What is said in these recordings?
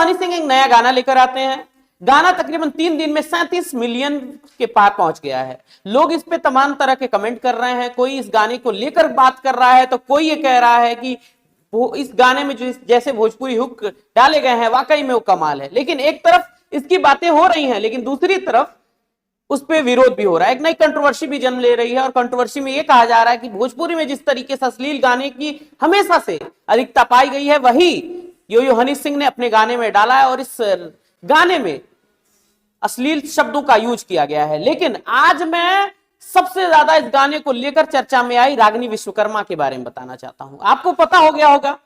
हनी सिंह एक नया गाना लेकर आते हैं। गाना तकरीबन 3 दिन में 37 मिलियन के पार पहुंच गया है। लोग इस पे तमाम तरह के कमेंट कर रहे हैं, कोई इस गाने को लेकर बात कर रहा है तो कोई ये कह रहा है कि वो इस गाने में जो जैसे भोजपुरी हुक डाले गए हैं वाकई में वो कमाल है। लेकिन एक तरफ इसकी बातें हो रही हैं, लेकिन दूसरी तरफ उस पर विरोध भी हो रहा है, एक नई कंट्रोवर्सी भी जन्म ले रही है। और कंट्रोवर्सी में यह कहा जा रहा है कि भोजपुरी में जिस तरीके से अश्लील गाने की हमेशा से अधिकता पाई गई है, वही यो हनी सिंह ने अपने गाने में डाला है और इस गाने में अश्लील शब्दों का यूज किया गया है। लेकिन आज मैं सबसे ज्यादा इस गाने को लेकर चर्चा में आई रागिनी विश्वकर्मा के बारे में बताना चाहता हूं। आपको पता हो गया होगा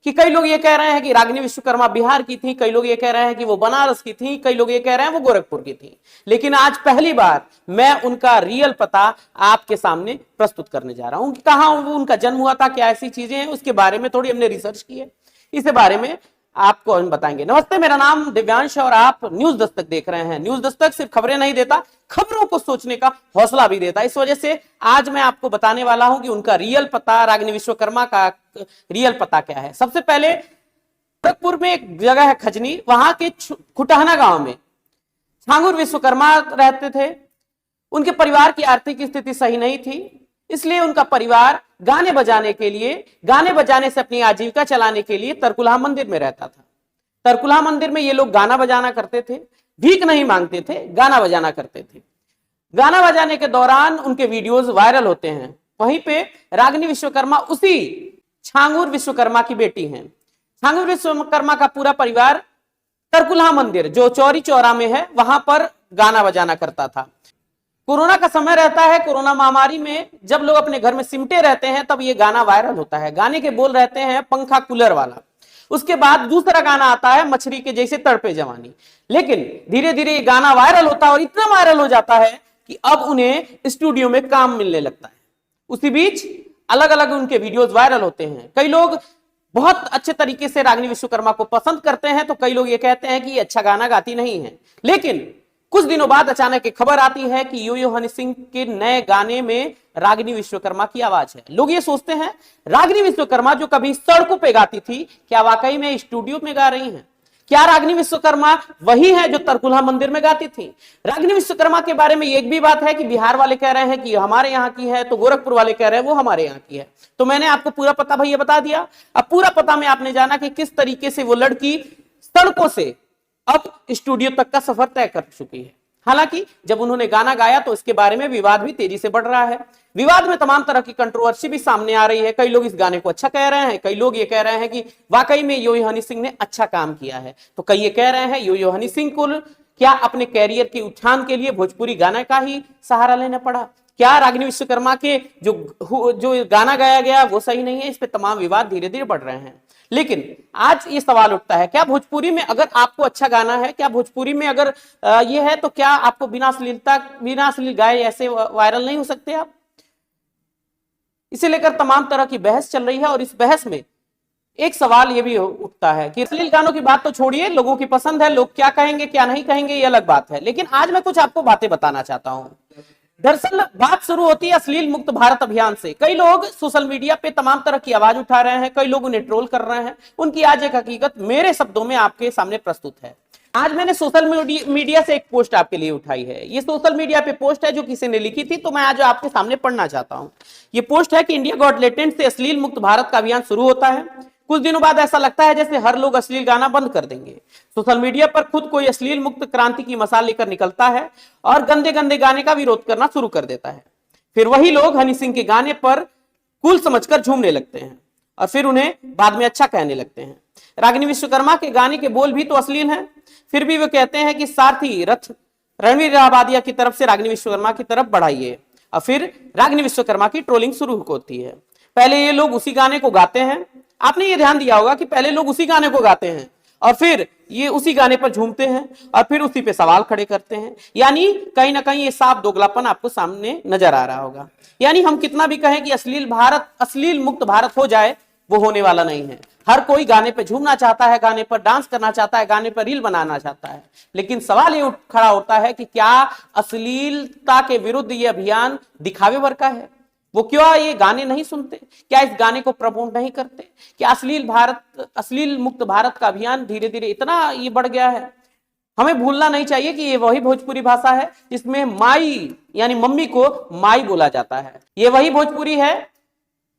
कि कई लोग ये कह रहे हैं कि रागिनी विश्वकर्मा बिहार की थी, कई लोग ये कह रहे हैं कि वो बनारस की थी, कई लोग ये कह रहे हैं वो गोरखपुर की थी। लेकिन आज पहली बार मैं उनका रियल पता आपके सामने प्रस्तुत करने जा रहा हूं कि कहां उनका जन्म हुआ था, क्या ऐसी चीजें हैं, उसके बारे में थोड़ी हमने रिसर्च की है, इस बारे में आपको हम बताएंगे। नमस्ते, मेरा नाम दिव्यांश और आप न्यूज दस्तक देख रहे हैं। न्यूज दस्तक सिर्फ खबरें नहीं देता, खबरों को सोचने का हौसला भी देता। इस वजह से आज मैं आपको बताने वाला हूं कि उनका रियल पता, रागिनी विश्वकर्मा का रियल पता क्या है। सबसे पहले गोरखपुर में एक जगह है खजनी, वहां के खुटहना गांव में छांगुर विश्वकर्मा रहते थे। उनके परिवार की आर्थिक स्थिति सही नहीं थी, इसलिए उनका परिवार गाने बजाने के लिए, गाने बजाने से अपनी आजीविका चलाने के लिए तरकुलहा मंदिर में रहता था। तरकुलहा मंदिर में ये लोग गाना बजाना करते थे, भीख नहीं मांगते थे, गाना बजाना करते थे। गाना बजाने के दौरान उनके वीडियोस वायरल होते हैं। वहीं पे रागिनी विश्वकर्मा उसी छांगुर विश्वकर्मा की बेटी हैं। छांगुर विश्वकर्मा का पूरा परिवार तरकुलहा मंदिर जो चौरी चौरा में है वहां पर गाना बजाना करता था। कोरोना का समय रहता है, कोरोना महामारी में जब लोग अपने घर में सिमटे रहते हैं तब ये गाना वायरल होता है। गाने के बोल रहते हैं पंखा कूलर वाला। उसके बाद दूसरा गाना आता है मछली के जैसे तड़पे जवानी। लेकिन धीरे धीरे ये गाना वायरल होता है और इतना वायरल हो जाता है कि अब उन्हें स्टूडियो में काम मिलने लगता है। उसी बीच अलग अलग उनके वीडियोस वायरल होते हैं। कई लोग बहुत अच्छे तरीके से रागिनी विश्वकर्मा को पसंद करते हैं तो कई लोग ये कहते हैं कि ये अच्छा गाना गाती नहीं है। लेकिन कुछ दिनों बाद अचानक एक खबर आती है कि यो हनी सिंह के नए गाने में रागिनी विश्वकर्मा की आवाज है। लोग ये सोचते हैं रागिनी विश्वकर्मा जो कभी सड़कों पे गाती थी, क्या वाकई में स्टूडियो में गा रही हैं? क्या रागिनी विश्वकर्मा वही है जो तरकुलहा मंदिर में गाती थी? रागिनी विश्वकर्मा के बारे में एक भी बात है कि बिहार वाले कह रहे हैं कि हमारे यहाँ की है, तो गोरखपुर वाले कह रहे हैं वो हमारे यहाँ की है। तो मैंने आपको पूरा पता भैया बता दिया। अब पूरा पता में आपने जाना कि किस तरीके से वो लड़की सड़कों से अब स्टूडियो तक का सफर तय कर चुकी है। हालांकि जब उन्होंने गाना गाया तो इसके बारे में विवाद भी तेजी से बढ़ रहा है। विवाद में तमाम तरह की कंट्रोवर्सी भी सामने आ रही है। कई लोग इस गाने को अच्छा कह रहे हैं, कई लोग ये कह रहे हैं कि वाकई में यो हनी सिंह ने अच्छा काम किया है। तो कई ये कह रहे हैं यो हनी सिंह को क्या अपने कैरियर के उत्थान के लिए भोजपुरी गाना का ही सहारा लेना पड़ा? क्या रागिनी विश्वकर्मा के जो गाना गाया गया वो सही नहीं है? इस पे तमाम विवाद धीरे धीरे बढ़ रहे हैं। लेकिन आज ये सवाल उठता है, क्या भोजपुरी में अगर आपको अच्छा गाना है, क्या भोजपुरी में अगर ये है तो क्या आपको बिना अश्लील गाए ऐसे वायरल नहीं हो सकते आप? इसे लेकर तमाम तरह की बहस चल रही है। और इस बहस में एक सवाल ये भी उठता है कि अश्लील गानों की बात तो छोड़िए, लोगों की पसंद है, लोग क्या कहेंगे क्या नहीं कहेंगे ये अलग बात है। लेकिन आज मैं कुछ आपको बातें बताना चाहता हूं। दरअसल बात शुरू होती है अश्लील मुक्त भारत अभियान से। कई लोग सोशल मीडिया पे तमाम तरह की आवाज उठा रहे हैं, कई लोग उन्हें ट्रोल कर रहे हैं। उनकी आज एक हकीकत मेरे शब्दों में आपके सामने प्रस्तुत है। आज मैंने सोशल मीडिया से एक पोस्ट आपके लिए उठाई है। ये सोशल मीडिया पे पोस्ट है जो किसी ने लिखी थी, तो मैं आज आपके सामने पढ़ना चाहता हूं। ये पोस्ट है कि इंडिया गॉट लेटेंट से अश्लील मुक्त भारत का अभियान शुरू होता है। कुछ दिनों बाद ऐसा लगता है जैसे हर लोग अश्लील गाना बंद कर देंगे। सोशल मीडिया पर खुद कोई अश्लील मुक्त क्रांति की मसाल लेकर निकलता है और गंदे गंदे गाने का विरोध करना शुरू कर देता है। फिर वही लोग हनी सिंह के गाने पर कूल समझकर झूमने लगते हैं और फिर उन्हें बाद में अच्छा कहने लगते हैं। रागिनी विश्वकर्मा के गाने के बोल भी तो अश्लील हैं, फिर भी वे कहते हैं कि सारथी रथ रणवीर राबादिया की तरफ से रागिनी विश्वकर्मा की तरफ बढ़ाइए, और फिर रागिनी विश्वकर्मा की ट्रोलिंग शुरू होती है। पहले ये लोग उसी गाने को गाते हैं, आपने ये ध्यान दिया होगा कि पहले लोग उसी गाने को गाते हैं और फिर ये उसी गाने पर झूमते हैं और फिर उसी पे सवाल खड़े करते हैं। यानी कहीं ना कहीं ये साफ दोगलापन आपको सामने नजर आ रहा होगा। यानी हम कितना भी कहें कि अश्लील मुक्त भारत हो जाए, वो होने वाला नहीं है। हर कोई गाने पे झूमना चाहता है, गाने पर डांस करना चाहता है, गाने पर रील बनाना चाहता है। लेकिन सवाल ये खड़ा होता है कि क्या अश्लीलता के विरुद्ध ये अभियान दिखावे भर का है? वो क्यों ये गाने नहीं सुनते? क्या इस गाने को प्रमोट नहीं करते? क्या अश्लील मुक्त भारत का अभियान धीरे धीरे इतना ये बढ़ गया है? हमें भूलना नहीं चाहिए कि ये वही भोजपुरी भाषा है जिसमें माई यानी मम्मी को माई बोला जाता है। ये वही भोजपुरी है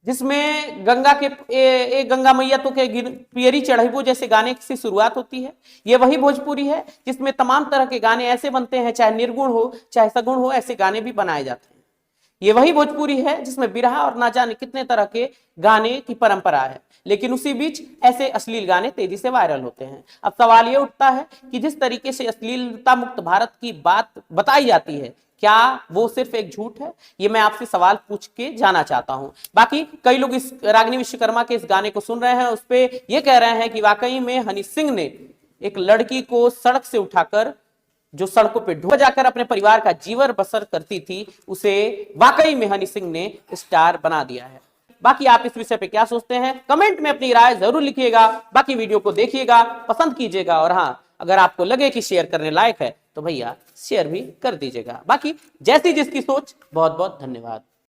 जिसमें गंगा के गंगा मैया तो के पियरी चढ़ैबो जैसे गाने से शुरुआत होती है। ये वही भोजपुरी है जिसमें तमाम तरह के गाने ऐसे बनते हैं, चाहे निर्गुण हो चाहे सगुण हो, ऐसे गाने भी बनाए जाते हैं। ये वही भोजपुरी है जिसमें बिरहा और ना जाने कितने तरह के गाने की परंपरा है, लेकिन उसी बीच ऐसे अश्लील गाने तेजी से वायरल होते हैं। अब सवाल ये उठता है कि जिस तरीके से अश्लीलता मुक्त भारत की बात बताई जाती है, क्या वो सिर्फ एक झूठ है? ये मैं आपसे सवाल पूछ के जाना चाहता हूं। बाकी कई लोग इस रागिनी विश्वकर्मा के इस गाने को सुन रहे हैं, उस पर ये कह रहे हैं कि वाकई में हनी सिंह ने एक लड़की को सड़क से उठाकर, जो सड़कों पे ढो जाकर अपने परिवार का जीवन बसर करती थी, उसे वाकई में हनी सिंह ने स्टार बना दिया है। बाकी आप इस विषय पे क्या सोचते हैं? कमेंट में अपनी राय जरूर लिखिएगा। बाकी वीडियो को देखिएगा, पसंद कीजिएगा, और हाँ, अगर आपको लगे कि शेयर करने लायक है तो भैया शेयर भी कर दीजिएगा। बाकी जैसी जिसकी सोच, बहुत बहुत धन्यवाद।